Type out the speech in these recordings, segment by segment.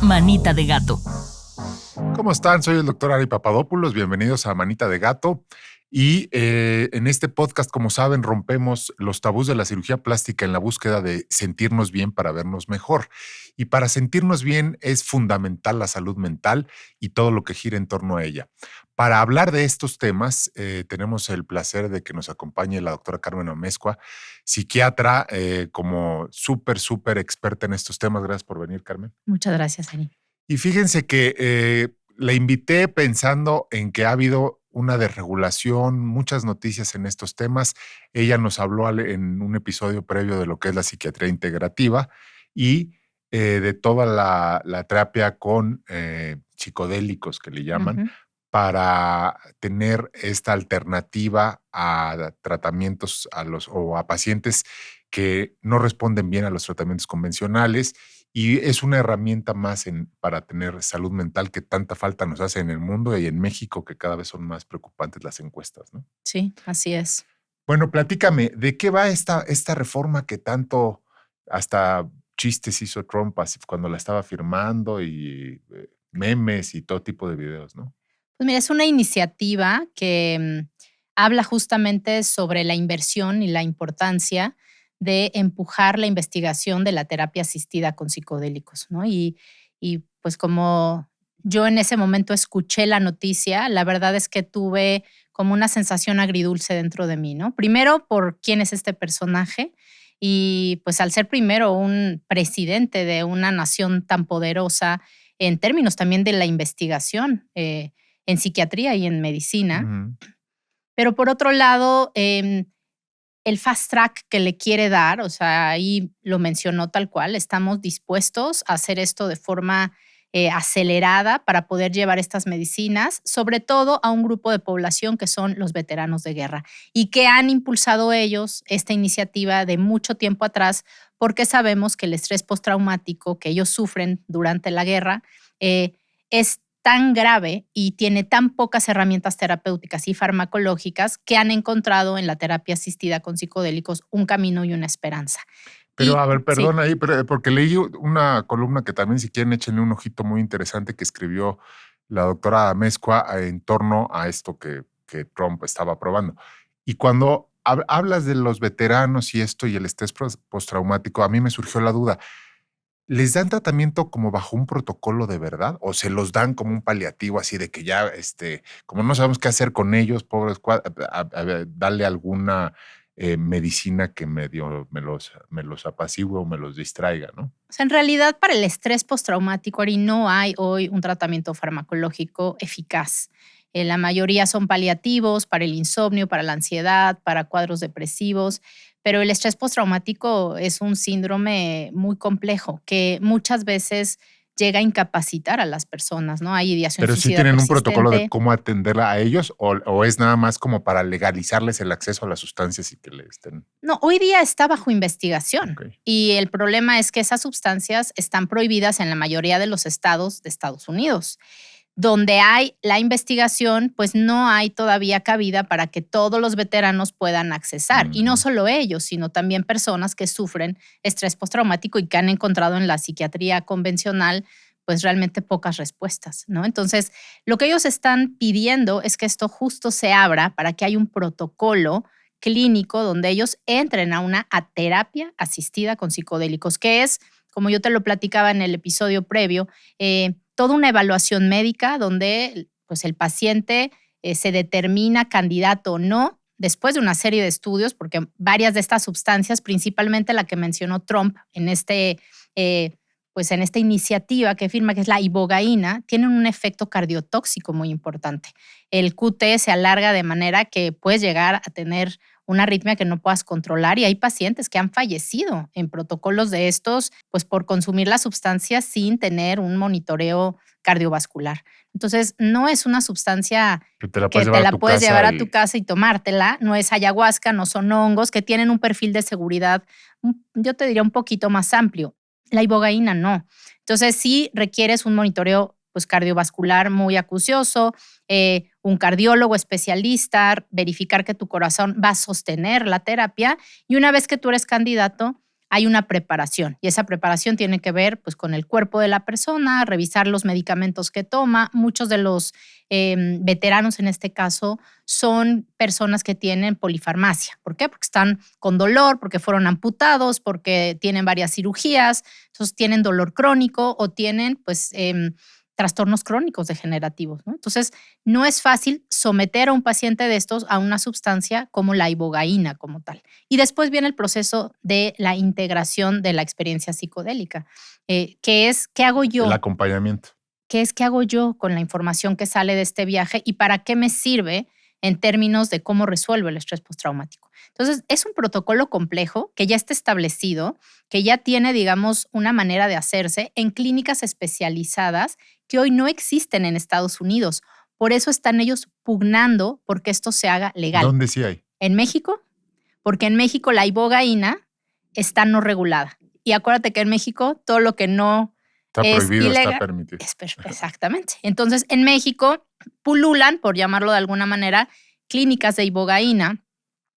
Manita de Gato. ¿Cómo están? Soy el doctor Ari Papadopoulos. Bienvenidos a Manita de Gato. Y en este podcast, como saben, rompemos los tabús de la cirugía plástica en la búsqueda de sentirnos bien para vernos mejor. Y para sentirnos bien es fundamental la salud mental y todo lo que gira en torno a ella. Para hablar de estos temas, tenemos el placer de que nos acompañe la doctora Carmen Amezcua, psiquiatra, como súper experta en estos temas. Gracias por venir, Carmen. Muchas gracias, Ari. Y fíjense que la invité pensando en que ha habido una desregulación, muchas noticias en estos temas. Ella nos habló en un episodio previo de lo que es la psiquiatría integrativa y de toda la terapia con psicodélicos, que le llaman, para tener esta alternativa a tratamientos o a pacientes que no responden bien a los tratamientos convencionales. Y es una herramienta más para tener salud mental que tanta falta nos hace en el mundo y en México, que cada vez son más preocupantes las encuestas, ¿no? Sí, así es. Bueno, platícame, ¿de qué va esta reforma que tanto hasta chistes hizo Trump cuando la estaba firmando y memes y todo tipo de videos, ¿no? Pues mira, es una iniciativa que habla justamente sobre la inversión y la importancia de empujar la investigación de la terapia asistida con psicodélicos, ¿no? Y pues como yo en ese momento escuché la noticia, la verdad es que tuve como una sensación agridulce dentro de mí, ¿no? Primero, por quién es este personaje y pues al ser primero un presidente de una nación tan poderosa en términos también de la investigación en psiquiatría y en medicina. Pero por otro lado, el fast track que le quiere dar, o sea, ahí lo mencionó tal cual, estamos dispuestos a hacer esto de forma acelerada para poder llevar estas medicinas, sobre todo a un grupo de población que son los veteranos de guerra y que han impulsado ellos esta iniciativa de mucho tiempo atrás porque sabemos que el estrés postraumático que ellos sufren durante la guerra es tan grave y tiene tan pocas herramientas terapéuticas y farmacológicas que han encontrado en la terapia asistida con psicodélicos un camino y una esperanza. Pero a ver, perdón sí. ahí, porque leí una columna que también, si quieren, échenle un ojito, muy interesante que escribió la doctora Amezcua en torno a esto que Trump estaba aprobando. Y cuando hablas de los veteranos y esto y el estrés postraumático, a mí me surgió la duda. ¿Les dan tratamiento como bajo un protocolo de verdad o se los dan como un paliativo así de que ya, como no sabemos qué hacer con ellos, pobres, darle alguna medicina que medio me los apacigüe o me los distraiga, ¿no? O sea, en realidad para el estrés postraumático, Ari, no hay hoy un tratamiento farmacológico eficaz. La mayoría son paliativos para el insomnio, para la ansiedad, para cuadros depresivos, pero el estrés postraumático es un síndrome muy complejo que muchas veces llega a incapacitar a las personas, ¿no? Hay ideación Pero sí suicida tienen un protocolo de persistente. cómo atenderla a ellos o es nada más como para legalizarles el acceso a las sustancias y que le estén. No, hoy día está bajo investigación Okay. y el problema es que esas sustancias están prohibidas en la mayoría de los estados de Estados Unidos. Donde hay la investigación, pues no hay todavía cabida para que todos los veteranos puedan accesar. Y no solo ellos, sino también personas que sufren estrés postraumático y que han encontrado en la psiquiatría convencional pues realmente pocas respuestas, ¿no? Entonces, lo que ellos están pidiendo es que esto justo se abra para que haya un protocolo clínico donde ellos entren a una terapia asistida con psicodélicos, que es, como yo te lo platicaba en el episodio previo, toda una evaluación médica donde pues, el paciente se determina candidato o no después de una serie de estudios, porque varias de estas sustancias, principalmente la que mencionó Trump en pues en esta iniciativa que firma, que es la ibogaína, tienen un efecto cardiotóxico muy importante. El QT se alarga de manera que puedes llegar a tener una arritmia que no puedas controlar y hay pacientes que han fallecido en protocolos de estos, pues por consumir la sustancia sin tener un monitoreo cardiovascular. Entonces, no es una sustancia Que te la que puedes te llevar a la tu puedes casa llevar a tu casa y tomártela, no es ayahuasca, no son hongos, que tienen un perfil de seguridad, yo te diría un poquito más amplio. La ibogaína no. Entonces, sí requieres un monitoreo pues, cardiovascular muy acucioso, un cardiólogo especialista, verificar que tu corazón va a sostener la terapia y una vez que tú eres candidato, hay una preparación y esa preparación tiene que ver pues, con el cuerpo de la persona, revisar los medicamentos que toma. Muchos de los veteranos en este caso son personas que tienen polifarmacia. ¿Por qué? Porque están con dolor, porque fueron amputados, porque tienen varias cirugías, entonces tienen dolor crónico o tienen pues trastornos crónicos degenerativos, ¿no? Entonces, no es fácil someter a un paciente de estos a una sustancia como la ibogaína como tal. Y después viene el proceso de la integración de la experiencia psicodélica, que es, ¿qué hago yo? El acompañamiento. ¿Qué hago yo con la información que sale de este viaje y para qué me sirve en términos de cómo resuelvo el estrés postraumático? Entonces, es un protocolo complejo que ya está establecido, que ya tiene, digamos, una manera de hacerse en clínicas especializadas que hoy no existen en Estados Unidos. Por eso están ellos pugnando porque esto se haga legal. ¿Dónde sí hay? En México, porque en México la ibogaína está no regulada. Y acuérdate que en México todo lo que no está es prohibido, ilegal, está permitido. Exactamente. Entonces, en México pululan, por llamarlo de alguna manera, clínicas de ibogaína,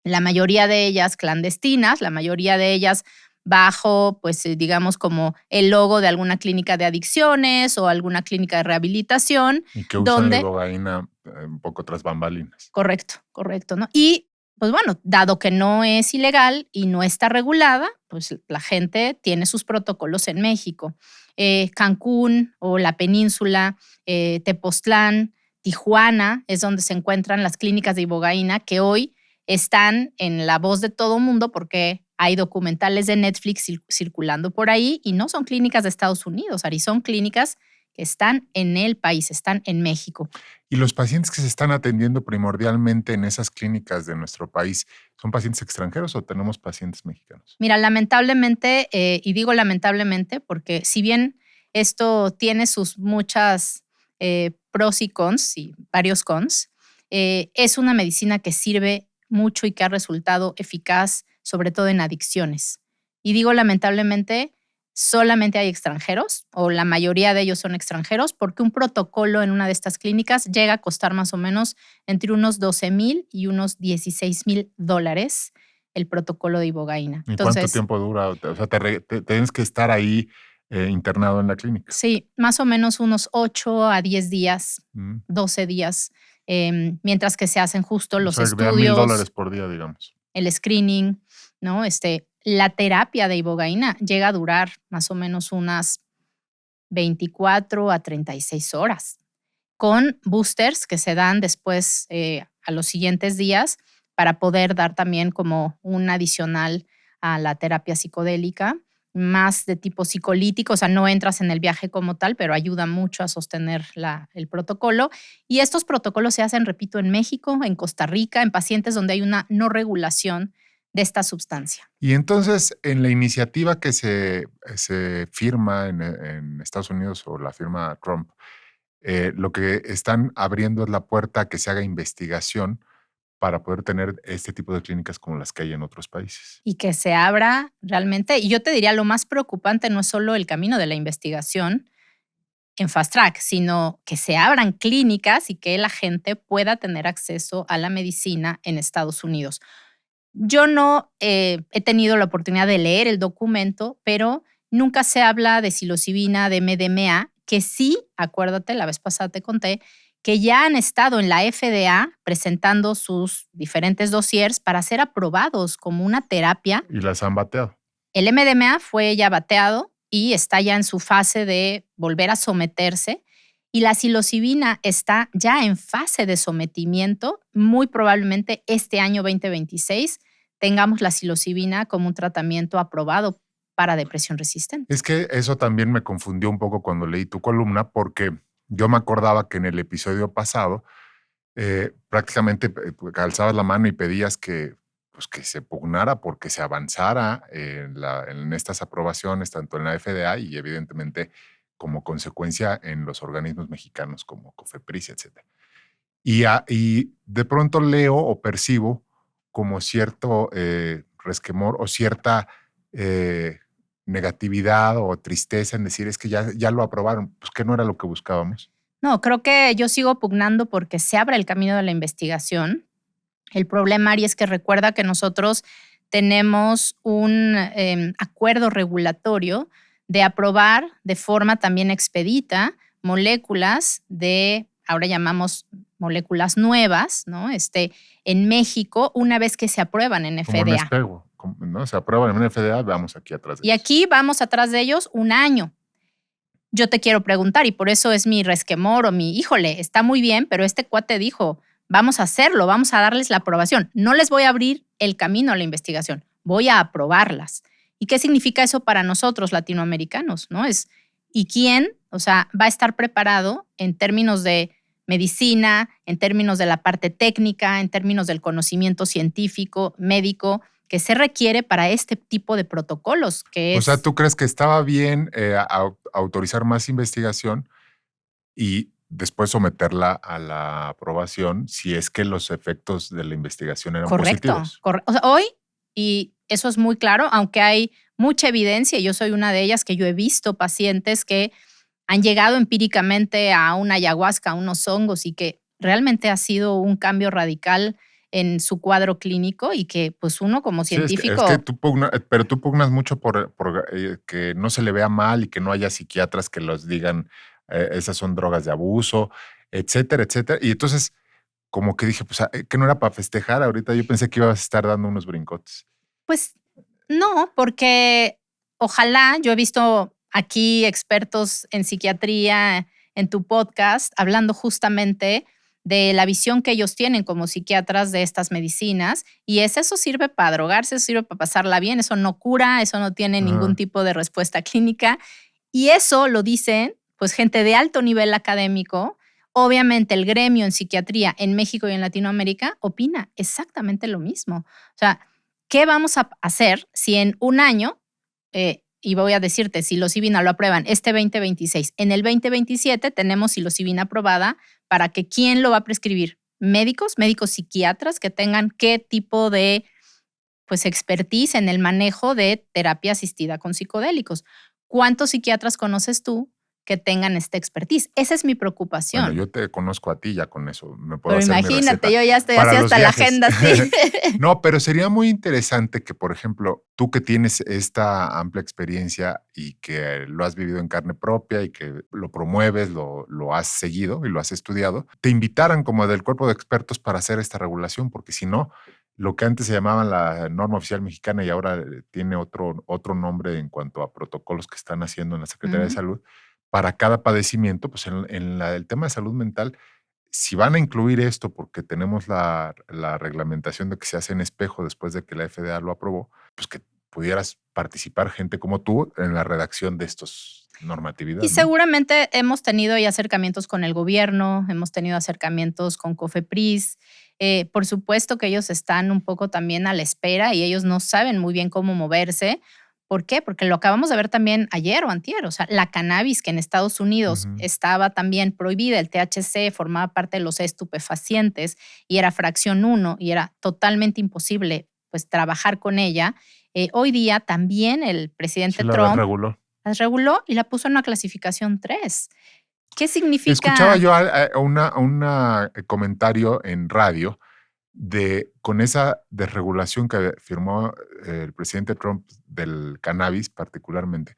la mayoría de ellas clandestinas, la mayoría de ellas bajo, pues digamos, como el logo de alguna clínica de adicciones o alguna clínica de rehabilitación. Y que usan la ibogaína un poco tras bambalinas. Correcto, ¿no? Y pues bueno, dado que no es ilegal y no está regulada, pues la gente tiene sus protocolos en México. Cancún o la península, Tepoztlán, Tijuana, es donde se encuentran las clínicas de ibogaína que hoy están en la voz de todo mundo porque hay documentales de Netflix circulando por ahí y no son clínicas de Estados Unidos, Ari, son clínicas que están en el país, están en México. ¿Y los pacientes que se están atendiendo primordialmente en esas clínicas de nuestro país son pacientes extranjeros o tenemos pacientes mexicanos? Mira, lamentablemente, y digo lamentablemente porque si bien esto tiene sus muchas pros y cons y varios cons, es una medicina que sirve mucho y que ha resultado eficaz, sobre todo en adicciones. Y digo lamentablemente, solamente hay extranjeros, o la mayoría de ellos son extranjeros, porque un protocolo en una de estas clínicas llega a costar más o menos entre unos $12,000 y unos $16,000 el protocolo de ibogaína. ¿Y cuánto tiempo dura? O sea, tienes que estar ahí internado en la clínica. Sí, más o menos unos 8 a 10 días, 12 días, mientras que se hacen justo los estudios. $1,000 por día, digamos. El screening, ¿no? La terapia de ibogaína llega a durar más o menos unas 24 a 36 horas, con boosters que se dan después a los siguientes días para poder dar también como un adicional a la terapia psicodélica, más de tipo psicolítico, o sea, no entras en el viaje como tal, pero ayuda mucho a sostener el protocolo. Y estos protocolos se hacen, repito, en México, en Costa Rica, en pacientes donde hay una no regulación de esta sustancia. Y entonces, en la iniciativa que se firma en Estados Unidos o la firma Trump, lo que están abriendo es la puerta a que se haga investigación para poder tener este tipo de clínicas como las que hay en otros países. Y que se abra realmente, y yo te diría, lo más preocupante no es solo el camino de la investigación en Fast Track, sino que se abran clínicas y que la gente pueda tener acceso a la medicina en Estados Unidos. Yo no he tenido la oportunidad de leer el documento, pero nunca se habla de psilocibina, de MDMA, que sí, acuérdate, la vez pasada te conté, que ya han estado en la FDA presentando sus diferentes dossiers para ser aprobados como una terapia. Y las han bateado. El MDMA fue ya bateado y está ya en su fase de volver a someterse. Y la psilocibina está ya en fase de sometimiento. Muy probablemente este año 2026 tengamos la psilocibina como un tratamiento aprobado para depresión resistente. Es que eso también me confundió un poco cuando leí tu columna, porque yo me acordaba que en el episodio pasado prácticamente alzabas la mano y pedías que se pugnara porque se avanzara en estas aprobaciones, tanto en la FDA y evidentemente como consecuencia en los organismos mexicanos como COFEPRIS, etc. Y de pronto leo o percibo como cierto resquemor o cierta negatividad o tristeza en decir es que ya lo aprobaron, pues que no era lo que buscábamos. No, creo que yo sigo pugnando porque se abre el camino de la investigación. El problema, Ari, es que recuerda que nosotros tenemos un acuerdo regulatorio de aprobar de forma también expedita moléculas ahora llamamos moléculas nuevas, ¿no? En México, una vez que se aprueban en Como en FDA. espejo, ¿no? Se aprueban en FDA, vamos aquí atrás de Y ellos. aquí vamos atrás de ellos un año. Yo te quiero preguntar, y por eso es mi resquemor o híjole, está muy bien, pero este cuate dijo, vamos a hacerlo, vamos a darles la aprobación. No les voy a abrir el camino a la investigación, voy a aprobarlas. ¿Y qué significa eso para nosotros latinoamericanos? ¿No? ¿Y quién, va a estar preparado en términos de medicina, en términos de la parte técnica, en términos del conocimiento científico, médico, que se requiere para este tipo de protocolos? O sea, ¿tú crees que estaba bien autorizar más investigación y después someterla a la aprobación si es que los efectos de la investigación eran positivos? Correcto. O sea, hoy, y eso es muy claro, aunque hay mucha evidencia, y yo soy una de ellas, que yo he visto pacientes que han llegado empíricamente a una ayahuasca, a unos hongos, y que realmente ha sido un cambio radical en su cuadro clínico y que pues uno como científico… Sí, es que pero tú pugnas mucho por que no se le vea mal y que no haya psiquiatras que los digan, esas son drogas de abuso, etcétera, etcétera. Y entonces, como que dije, pues, que no era para festejar ahorita, yo pensé que ibas a estar dando unos brincotes. Pues no, porque ojalá, yo he visto aquí expertos en psiquiatría en tu podcast hablando justamente de la visión que ellos tienen como psiquiatras de estas medicinas, y eso sirve para drogarse, eso sirve para pasarla bien, eso no cura, eso no tiene ningún Ajá. tipo de respuesta clínica, y eso lo dicen pues gente de alto nivel académico. Obviamente el gremio en psiquiatría en México y en Latinoamérica opina exactamente lo mismo. O sea, ¿qué vamos a hacer si en un año, y voy a decirte, psilocibina lo aprueban este 2026, en el 2027 tenemos psilocibina aprobada para que ¿quién lo va a prescribir? Médicos psiquiatras que tengan qué tipo de pues expertise en el manejo de terapia asistida con psicodélicos. ¿Cuántos psiquiatras conoces tú que tengan esta expertise? Esa es mi Bueno, preocupación. yo te conozco a ti ya con eso, me puedo Pero hacer mi imagínate, receta yo ya estoy para así los hasta la viajes. agenda, sí. No, pero sería muy interesante que, por ejemplo, tú que tienes esta amplia experiencia y que lo has vivido en carne propia y que lo promueves, lo has seguido y lo has estudiado, te invitaran como del cuerpo de expertos para hacer esta regulación, porque si no, lo que antes se llamaba la norma oficial mexicana y ahora tiene otro nombre en cuanto a protocolos que están haciendo en la Secretaría de Salud, para cada padecimiento, pues el tema de salud mental, si van a incluir esto porque tenemos la reglamentación de que se hace en espejo después de que la FDA lo aprobó, pues que pudieras participar gente como tú en la redacción de estos normatividad, Y ¿no? seguramente hemos tenido ya acercamientos con el gobierno, hemos tenido acercamientos con COFEPRIS. Por supuesto que ellos están un poco también a la espera y ellos no saben muy bien cómo moverse. ¿Por qué? Porque lo acabamos de ver también ayer o antier. O sea, la cannabis que en Estados Unidos Ujú. estaba también prohibida, el THC formaba parte de los estupefacientes y era fracción 1 y era totalmente imposible pues trabajar con ella. Hoy día también el Sí presidente la Trump reguló. las reguló y la puso en una clasificación 3. ¿Qué Escuchaba significa? yo a comentario en radio con esa desregulación que firmó el presidente Trump del cannabis particularmente,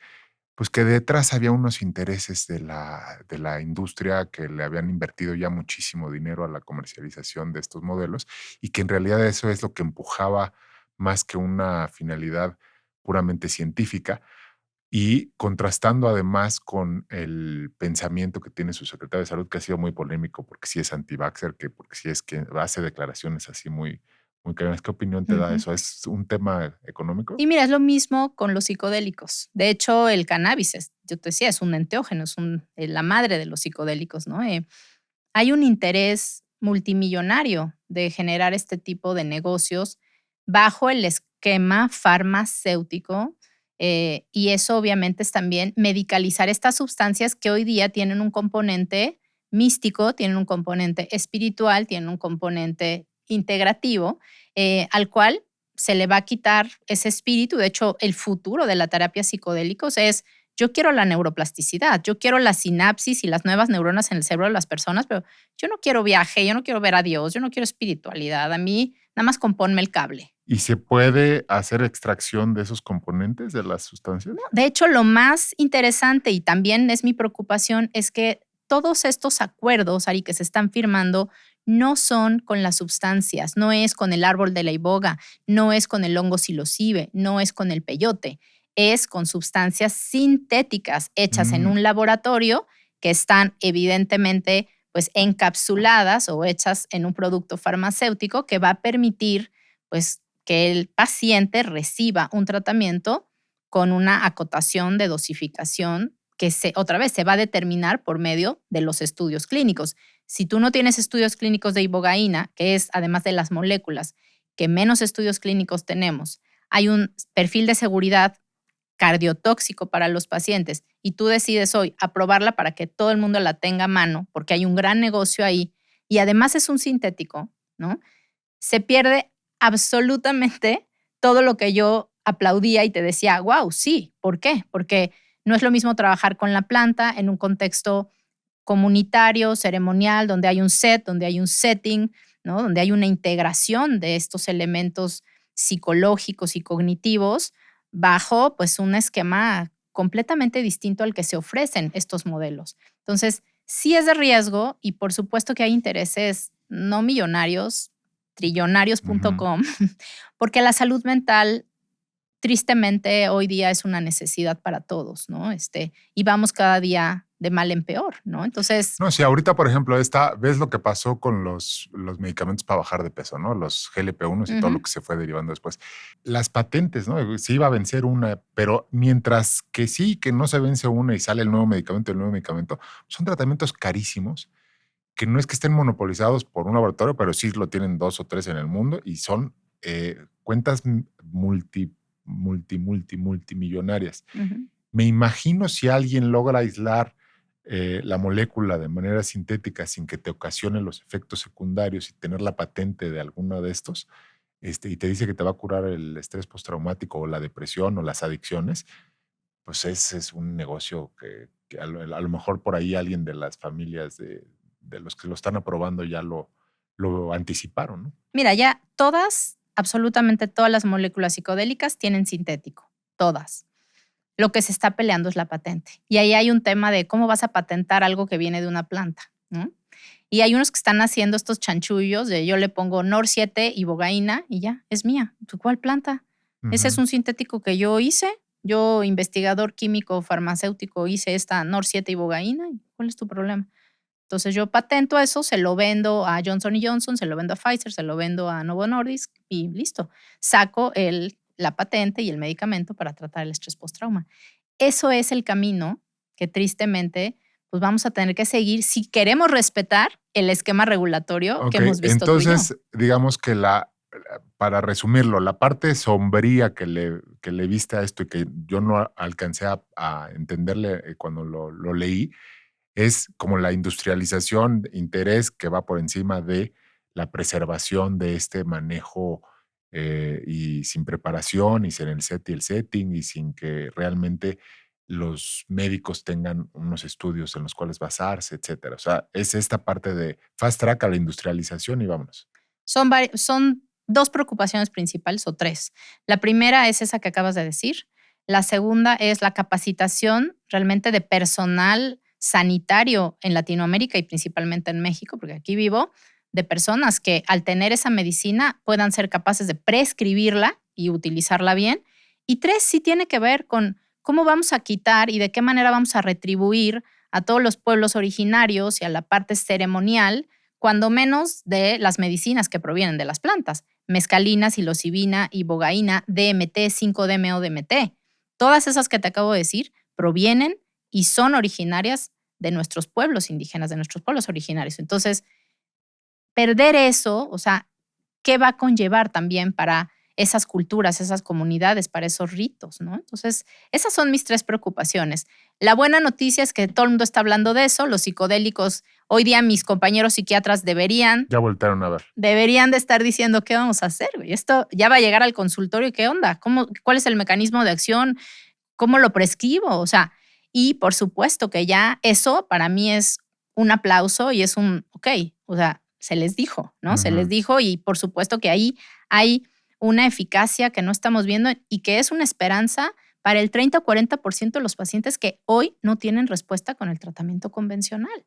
pues que detrás había unos intereses de la industria que le habían invertido ya muchísimo dinero a la comercialización de estos modelos y que en realidad eso es lo que empujaba más que una finalidad puramente científica y contrastando además con el pensamiento que tiene su secretario de salud, que ha sido muy polémico porque sí es anti-vaxxer, porque sí es que hace declaraciones así muy cañonas. ¿Qué opinión te da Ujú. eso? ¿Es un tema económico? Y mira, es lo mismo con los psicodélicos. De hecho, el cannabis, yo te decía, es un enteógeno, es la madre de los psicodélicos, ¿no? Hay un interés multimillonario de generar este tipo de negocios bajo el esquema farmacéutico, y eso obviamente es también medicalizar estas sustancias que hoy día tienen un componente místico, tienen un componente espiritual, tienen un componente integrativo, al cual se le va a quitar ese espíritu. De hecho, el futuro de la terapia psicodélicos es: yo quiero la neuroplasticidad, yo quiero la sinapsis y las nuevas neuronas en el cerebro de las personas, pero yo no quiero viaje, yo no quiero ver a Dios, yo no quiero espiritualidad. A mí nada más componme el cable. ¿Y se puede hacer extracción de esos componentes de las sustancias? De hecho, lo más interesante y también es mi preocupación es que todos estos acuerdos, Ari, que se están firmando, no son con las sustancias, no es con el árbol de la iboga, no es con el hongo psilocibe, no es con el peyote, es con sustancias sintéticas hechas en Mm, un laboratorio que están evidentemente pues encapsuladas o hechas en un producto farmacéutico que va a permitir pues que el paciente reciba un tratamiento con una acotación de dosificación que otra vez se va a determinar por medio de los estudios clínicos. Si tú no tienes estudios clínicos de ibogaína, que es además de las moléculas que menos estudios clínicos tenemos, hay un perfil de seguridad cardiotóxico para los pacientes y tú decides hoy aprobarla para que todo el mundo la tenga a mano, porque hay un gran negocio ahí y además es un sintético, ¿no? Se pierde absolutamente todo lo que yo aplaudía y te decía, wow, sí, ¿por qué? Porque no es lo mismo trabajar con la planta en un contexto comunitario, ceremonial, donde hay un set, donde hay un setting, ¿no? Donde hay una integración de estos elementos psicológicos y cognitivos bajo pues un esquema completamente distinto al que se ofrecen estos modelos. Entonces, sí es de riesgo y por supuesto que hay intereses no millonarios, ujú. trillonarios.com, porque la salud mental tristemente hoy día es una necesidad para todos, ¿no? Y vamos cada día de mal en peor, ¿no? Entonces, No, sí, ahorita, por ejemplo, ves lo que pasó con los medicamentos para bajar de peso, ¿no? Los GLP-1 y todo lo ujú, que se fue derivando después. Las patentes, ¿no? Se iba a vencer una, pero mientras que sí, que no se vence una y sale el nuevo medicamento, son tratamientos carísimos que no es que estén monopolizados por un laboratorio, pero sí lo tienen 2 o 3 en el mundo y son, cuentas multimillonarias. ujú. Me imagino si alguien logra aislar, la molécula de manera sintética sin que te ocasione los efectos secundarios y tener la patente de alguno de estos, y te dice que te va a curar el estrés postraumático o la depresión o las adicciones, pues ese es un negocio que a lo mejor por ahí alguien de las familias de los que lo están aprobando ya lo anticiparon, ¿no? Mira, ya todas, absolutamente todas las moléculas psicodélicas tienen sintético, todas. Lo que se está peleando es la patente. Y ahí hay un tema de cómo vas a patentar algo que viene de una planta, ¿no? Y hay unos que están haciendo estos chanchullos de yo le pongo NOR7 y ibogaína y ya, es mía. ¿Tú cuál planta? Ese es Ujú. un sintético que yo hice. Yo, investigador químico farmacéutico, hice esta NOR7 ibogaína. ¿Cuál es tu problema? Entonces yo patento eso, se lo vendo a Johnson & Johnson, se lo vendo a Pfizer, se lo vendo a Novo Nordisk y listo. Saco la patente y el medicamento para tratar el estrés postrauma. Eso es el camino que tristemente pues vamos a tener que seguir si queremos respetar el esquema regulatorio que Okey, hemos visto tú y yo. entonces, digamos que para resumirlo, la parte sombría que le viste a esto y que yo no alcancé a entenderle, cuando lo leí, es como la industrialización, interés que va por encima de la preservación de este manejo, y sin preparación, y sin el setting, y sin que realmente los médicos tengan unos estudios en los cuales basarse, etcétera. O sea, es esta parte de fast track a la industrialización y vámonos. Son dos preocupaciones principales o tres. La primera es esa que acabas de decir. La segunda es la capacitación realmente de personal sanitario en Latinoamérica y principalmente en México, porque aquí vivo, de personas que al tener esa medicina puedan ser capaces de prescribirla y utilizarla bien. Y tres, sí tiene que ver con cómo vamos a quitar y de qué manera vamos a retribuir a todos los pueblos originarios y a la parte ceremonial cuando menos de las medicinas que provienen de las plantas, mescalina, psilocibina, ibogaína, DMT, 5-DMO-DMT. Todas esas que te acabo de decir provienen y son originarias de nuestros pueblos indígenas, de nuestros pueblos originarios. Entonces, perder eso, o sea, ¿qué va a conllevar también para esas culturas, esas comunidades, para esos ritos, ¿no? Entonces, esas son mis tres preocupaciones. La buena noticia es que todo el mundo está hablando de eso, los psicodélicos, hoy día mis compañeros psiquiatras deberían, Ya voltearon a ver. deberían de estar diciendo qué vamos a hacer, güey. Esto ya va a llegar al consultorio, ¿qué onda? ¿Cuál es el mecanismo de acción? ¿Cómo lo prescribo? O sea, y por supuesto que ya eso para mí es un aplauso y es un, ok, o sea, se les dijo, ¿no? Se les Ujú. dijo y por supuesto que ahí hay una eficacia que no estamos viendo y que es una esperanza para el 30 o 40% de los pacientes que hoy no tienen respuesta con el tratamiento convencional.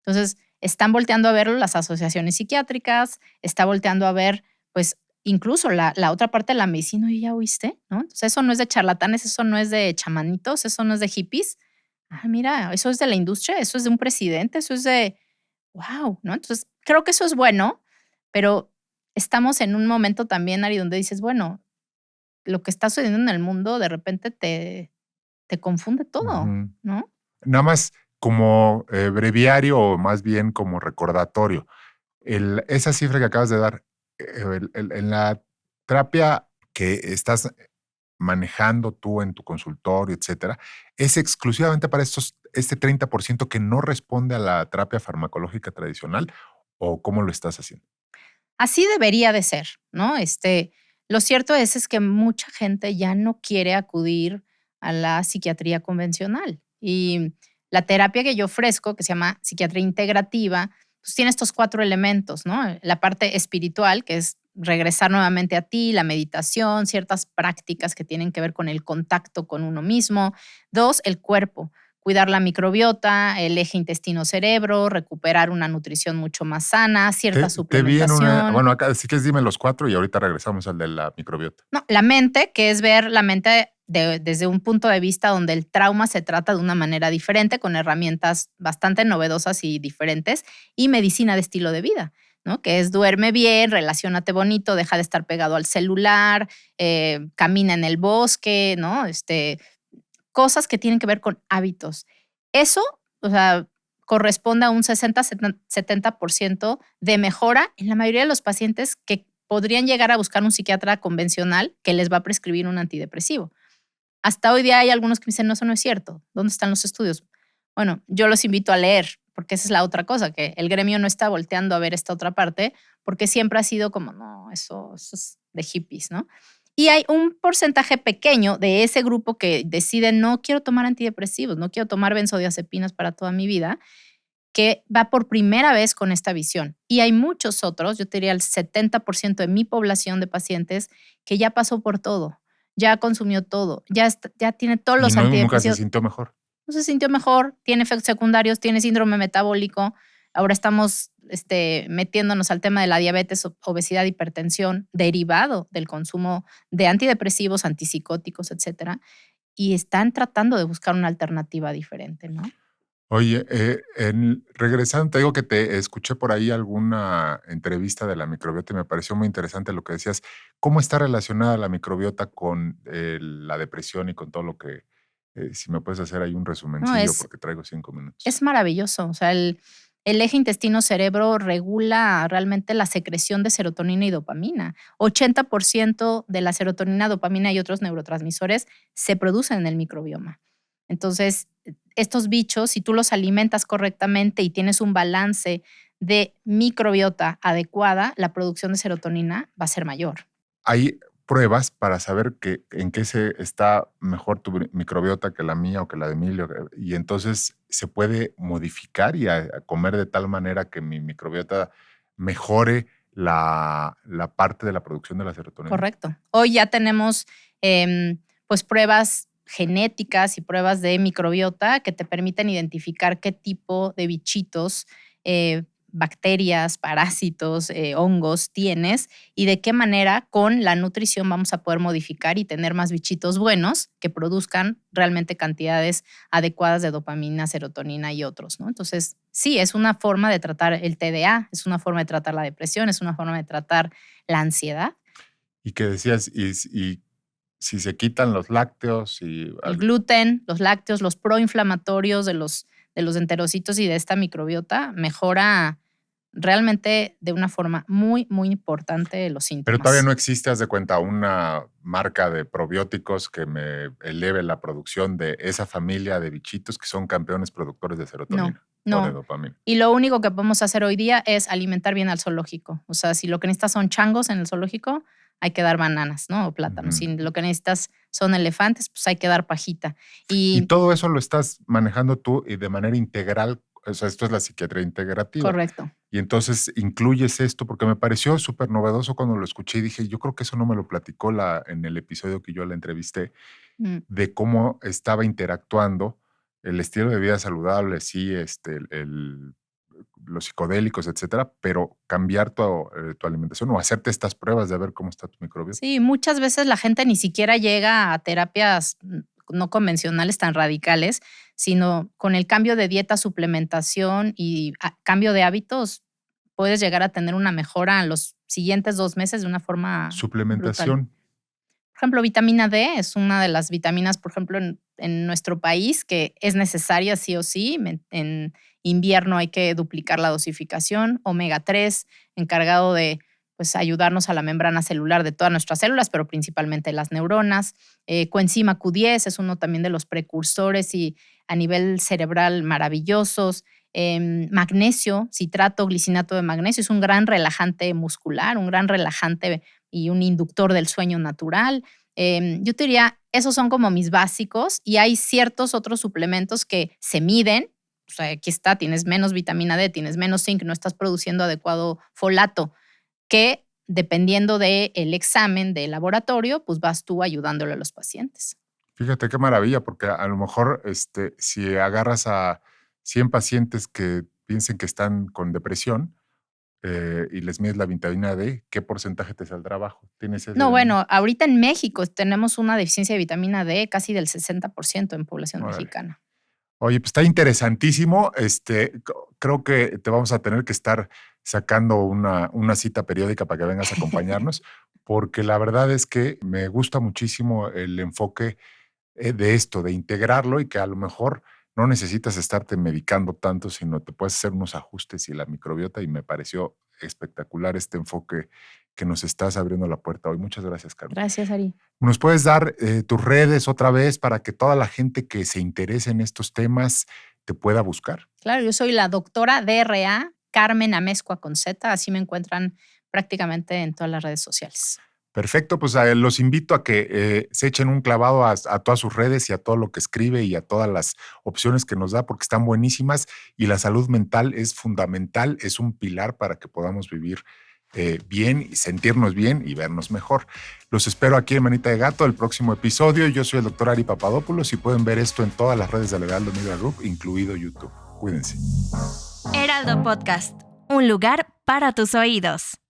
Entonces, están volteando a verlo las asociaciones psiquiátricas, está volteando a ver, pues, incluso la otra parte de la medicina. ¿Y ya oíste? ¿No? Entonces, eso no es de charlatanes, eso no es de chamanitos, eso no es de hippies. Ah, mira, eso es de la industria, eso es de un presidente, eso es de, wow, ¿no? Entonces, creo que eso es bueno, pero estamos en un momento también, Ari, donde dices, bueno, lo que está sucediendo en el mundo de repente te confunde todo, Ujú. ¿no? Nada más como breviario o más bien como recordatorio. Esa cifra que acabas de dar, en la terapia que estás manejando tú en tu consultorio, etcétera, ¿es exclusivamente para este 30% que no responde a la terapia farmacológica tradicional o cómo lo estás haciendo? Así debería de ser, ¿no? Lo cierto es que mucha gente ya no quiere acudir a la psiquiatría convencional. Y la terapia que yo ofrezco, que se llama psiquiatría integrativa, pues tiene estos 4 elementos, ¿no? La parte espiritual, que es regresar nuevamente a ti, la meditación, ciertas prácticas que tienen que ver con el contacto con uno mismo. 2, el cuerpo, cuidar la microbiota, el eje intestino-cerebro, recuperar una nutrición mucho más sana, cierta Te vi en una, suplementación. bueno, acá si quieres dime los 4 y ahorita regresamos al de la microbiota. No, la mente, que es ver la mente desde un punto de vista donde el trauma se trata de una manera diferente, con herramientas bastante novedosas y diferentes, y medicina de estilo de vida, ¿no? Que es duerme bien, relaciónate bonito, deja de estar pegado al celular, camina en el bosque, ¿no? Cosas que tienen que ver con hábitos. Eso, o sea, corresponde a un 60-70% de mejora en la mayoría de los pacientes que podrían llegar a buscar un psiquiatra convencional que les va a prescribir un antidepresivo. Hasta hoy día hay algunos que me dicen, no, eso no es cierto. ¿Dónde están los estudios? Bueno, yo los invito a leer, porque esa es la otra cosa, que el gremio no está volteando a ver esta otra parte, porque siempre ha sido como, no, eso es de hippies, ¿no? Y hay un porcentaje pequeño de ese grupo que decide, no quiero tomar antidepresivos, no quiero tomar benzodiazepinas para toda mi vida, que va por primera vez con esta visión. Y hay muchos otros, yo te diría el 70% de mi población de pacientes que ya pasó por todo, ya consumió todo, ya tiene todos Y los no, nunca se antidepresivos, sintió mejor. no se sintió mejor, tiene efectos secundarios, tiene síndrome metabólico. Ahora estamos metiéndonos al tema de la diabetes, obesidad, hipertensión, derivado del consumo de antidepresivos, antipsicóticos, etcétera, y están tratando de buscar una alternativa diferente, ¿no? Oye, regresando, te digo que te escuché por ahí alguna entrevista de la microbiota y me pareció muy interesante lo que decías. ¿Cómo está relacionada la microbiota con la depresión y con todo lo que, si me puedes hacer ahí un No, resumencillo, porque traigo 5 minutos? es maravilloso. O sea, el eje intestino-cerebro regula realmente la secreción de serotonina y dopamina. 80% de la serotonina, dopamina y otros neurotransmisores se producen en el microbioma. Entonces, estos bichos, si tú los alimentas correctamente y tienes un balance de microbiota adecuada, la producción de serotonina va a ser mayor. Hay pruebas para saber en qué se está mejor tu microbiota que la mía o que la de Emilio, y entonces se puede modificar y a comer de tal manera que mi microbiota mejore la parte de la producción de la serotonina. Correcto. Hoy ya tenemos pues pruebas genéticas y pruebas de microbiota que te permiten identificar qué tipo de bichitos, bacterias, parásitos, hongos tienes y de qué manera con la nutrición vamos a poder modificar y tener más bichitos buenos que produzcan realmente cantidades adecuadas de dopamina, serotonina y otros, ¿no? Entonces, sí, es una forma de tratar el TDA, es una forma de tratar la depresión, es una forma de tratar la ansiedad. Y que decías, y si se quitan los lácteos y El gluten, los lácteos, los proinflamatorios de los enterocitos y de esta microbiota mejora realmente de una forma muy, muy importante los pero todavía síntomas. no existe, haz de cuenta, una marca de probióticos que me eleve la producción de esa familia de bichitos que son campeones productores de No, serotonina o de no. dopamina. Y lo único que podemos hacer hoy día es alimentar bien al zoológico. O sea, si lo que necesitas son changos en el zoológico, hay que dar bananas, ¿no? O plátanos. Ujú. Si lo que necesitas son elefantes, pues hay que dar pajita. Y Y todo eso lo estás manejando tú y de manera integral o sea, esto es la psiquiatría integrativa. Correcto. Y entonces incluyes esto, porque me pareció súper novedoso cuando lo escuché y dije, yo creo que eso no me lo platicó en el episodio que yo la entrevisté, Mm. de cómo estaba interactuando el estilo de vida saludable, sí, los psicodélicos, etcétera, pero cambiar tu alimentación o hacerte estas pruebas de ver cómo está tu microbiota. Sí, muchas veces la gente ni siquiera llega a terapias no convencionales tan radicales, sino con el cambio de dieta, suplementación y cambio de hábitos, puedes llegar a tener una mejora en los siguientes 2 meses de una forma brutal. Suplementación. Por ejemplo, vitamina D es una de las vitaminas, por ejemplo, en nuestro país que es necesaria sí o sí. En invierno hay que duplicar la dosificación. Omega 3, encargado de pues, ayudarnos a la membrana celular de todas nuestras células, pero principalmente las neuronas. Coenzima Q10 es uno también de los precursores y a nivel cerebral maravillosos. Magnesio, citrato, glicinato de magnesio, es un gran relajante muscular, un gran relajante y un inductor del sueño natural. Yo te diría, esos son como mis básicos y hay ciertos otros suplementos que se miden. O sea, aquí está, tienes menos vitamina D, tienes menos zinc, no estás produciendo adecuado folato, que dependiendo del examen de laboratorio, pues vas tú ayudándole a los pacientes. Fíjate qué maravilla, porque a lo mejor si agarras a 100 pacientes que piensen que están con depresión y les mides la vitamina D, ¿qué porcentaje te saldrá bajo? ¿Tienes ese? No, bueno, ahorita en México tenemos una deficiencia de vitamina D casi del 60% en población Órale. mexicana. Oye, pues está interesantísimo. Creo que te vamos a tener que estar sacando una cita periódica para que vengas a acompañarnos, porque la verdad es que me gusta muchísimo el enfoque de esto, de integrarlo y que a lo mejor no necesitas estarte medicando tanto, sino te puedes hacer unos ajustes y la microbiota, y me pareció espectacular este enfoque que nos estás abriendo la puerta hoy. Muchas gracias, Carmen. Gracias, Ari. ¿Nos puedes dar tus redes otra vez para que toda la gente que se interese en estos temas te pueda buscar? Claro, yo soy la doctora DRA Carmen Amezcua con Z, así me encuentran prácticamente en todas las redes sociales. Perfecto, pues los invito a que se echen un clavado a todas sus redes y a todo lo que escribe y a todas las opciones que nos da, porque están buenísimas y la salud mental es fundamental, es un pilar para que podamos vivir bien y sentirnos bien y vernos mejor. Los espero aquí en Manita de Gato, el próximo episodio. Yo soy el doctor Ari Papadopoulos y pueden ver esto en todas las redes del Heraldo Media Group, incluido YouTube. Cuídense. Heraldo Podcast, un lugar para tus oídos.